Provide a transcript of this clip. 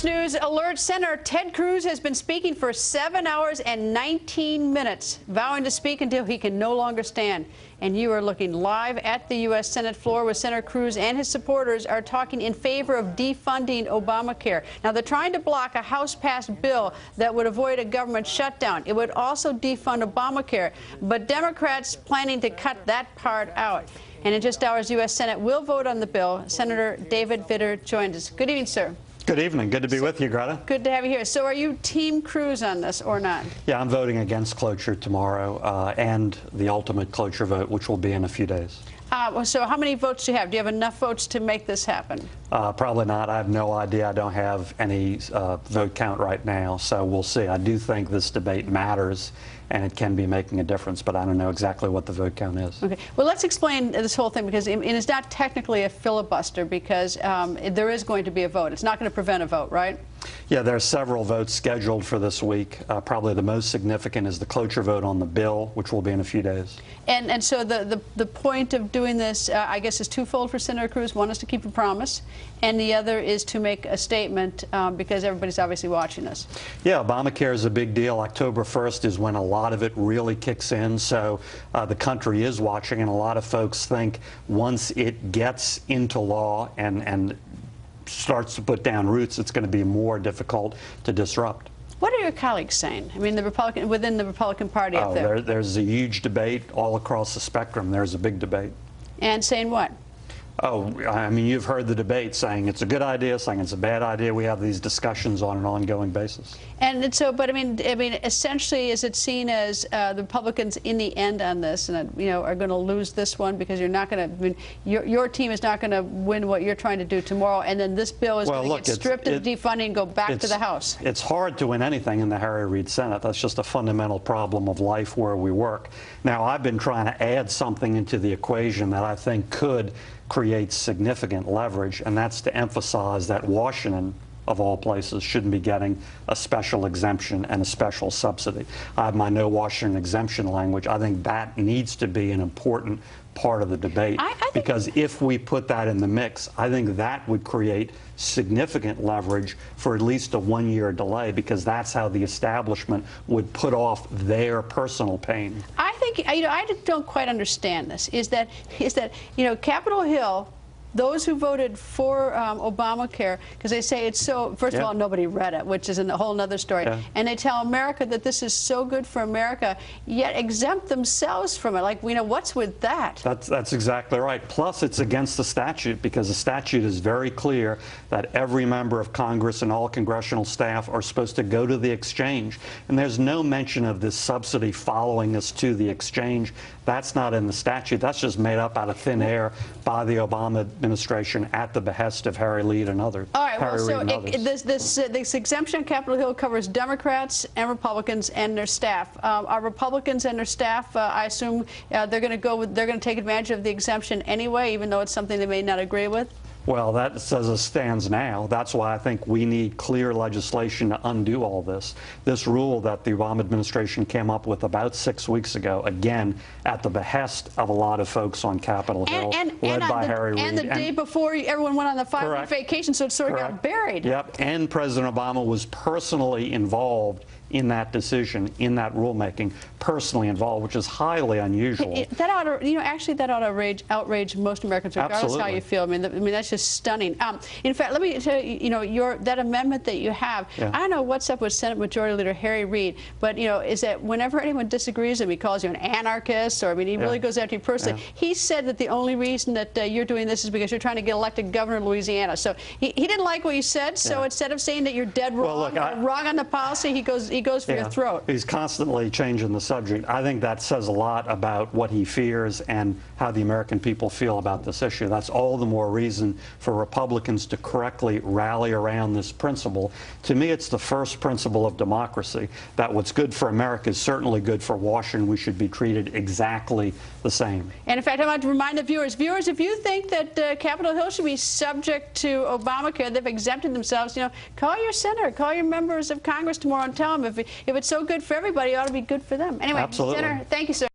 News alert. Senator Ted Cruz has been speaking for 7 hours and 19 minutes, vowing to speak until he can no longer stand. And you are looking live at the U.S. Senate floor where Senator Cruz and his supporters are talking in favor of defunding Obamacare. Now, they're trying to block a House-passed bill that would avoid a government shutdown. It would also defund Obamacare, but Democrats planning to cut that part out. And in just hours, the U.S. Senate will vote on the bill. Senator David Vitter joins us. Good evening, sir. Good evening. Good to be with you, Greta. Good to have you here. So are you Team Cruz on this or not? Yeah, I'm voting against cloture tomorrow and the ultimate cloture vote, which will be in a few days. So how many votes do you have? Do you have enough votes to make this happen? Probably not. I have no idea. I don't have any vote count right now, so we'll see. I do think this debate matters, and it can be making a difference, but I don't know exactly what the vote count is. Okay. Well, let's explain this whole thing, because it's not technically a filibuster, because there is going to be a vote. It's not going to prevent a vote, right? Yeah, there are several votes scheduled for this week. Probably the most significant is the cloture vote on the bill, which will be in a few days. And so the point of doing this, I guess, is twofold for Senator Cruz. One is to keep a promise, and the other is to make a statement, because everybody's obviously watching us. Yeah, Obamacare is a big deal. October 1st is when a lot of it really kicks in, so the country is watching, and a lot of folks think once it gets into law and starts to put down roots, it's going to be more difficult to disrupt. What are your colleagues saying? I mean, within the Republican Party up there. There's a huge debate all across the spectrum. There's a big debate. And saying what? Oh, I mean, you've heard the debate saying it's a good idea, saying it's a bad idea. We have these discussions on an ongoing basis. And so, but I mean, essentially, is it seen as the Republicans in the end on this, and are going to lose this one because you're not going to? I mean, your team is not going to win what you're trying to do tomorrow, and then this bill is going to get stripped of defunding and go back to the House. It's hard to win anything in the Harry Reid Senate. That's just a fundamental problem of life where we work. Now, I've been trying to add something into the equation that I think could create significant leverage, and that's to emphasize that Washington, of all places, shouldn't be getting a special exemption and a special subsidy. I have my no Washington exemption language. I think that needs to be an important part of the debate, because if we put that in the mix, I think that would create significant leverage for at least a one-year delay, because that's how the establishment would put off their personal pain. I think, I don't quite understand this, is that Capitol Hill, those who voted for Obamacare, because they say it's so, first of all, nobody read it, which is a whole other story. Yeah. And they tell America that this is so good for America, yet exempt themselves from it. Like, what's with that? That's exactly right. Plus, it's against the statute, because the statute is very clear that every member of Congress and all congressional staff are supposed to go to the exchange. And there's no mention of this subsidy following us to the exchange. That's not in the statute. That's just made up out of thin air by the Obama administration at the behest of Harry Reid and others. All right, well, so this exemption on Capitol Hill covers Democrats and Republicans and their staff. Are Republicans and their staff, I assume, they're going to take advantage of the exemption anyway, even though it's something they may not agree with? Well, that's as it stands now. That's why I think we need clear legislation to undo all this. This rule that the Obama administration came up with about 6 weeks ago, again, at the behest of a lot of folks on Capitol Hill, led by Harry Reid. And the day before, everyone went on the 5-week vacation, so it sort of got buried. Yep, and President Obama was personally involved in that decision, in that rulemaking, personally involved, which is highly unusual. That ought to, actually, that ought to outrage most Americans, regardless of how you feel. I mean, that's just stunning. In fact, let me tell you, that amendment that you have, I don't know what's up with Senate Majority Leader Harry Reid, but is that whenever anyone disagrees with him, he calls you an anarchist, or he really goes after you personally. He said that the only reason that you're doing this is because you're trying to get elected governor of Louisiana. So he didn't like what you said. So instead of saying that you're dead wrong, wrong on the policy, he goes for your throat. He's constantly changing the subject. I think that says a lot about what he fears and how the American people feel about this issue. That's all the more reason for Republicans to correctly rally around this principle. To me, it's the first principle of democracy, that what's good for America is certainly good for Washington. We should be treated exactly the same. And in fact, I want to remind the viewers, if you think that Capitol Hill should be subject to Obamacare, they've exempted themselves, call your senator, call your members of Congress tomorrow and tell them if it's so good for everybody, it ought to be good for them. Anyway, Absolutely. Senator, thank you, sir.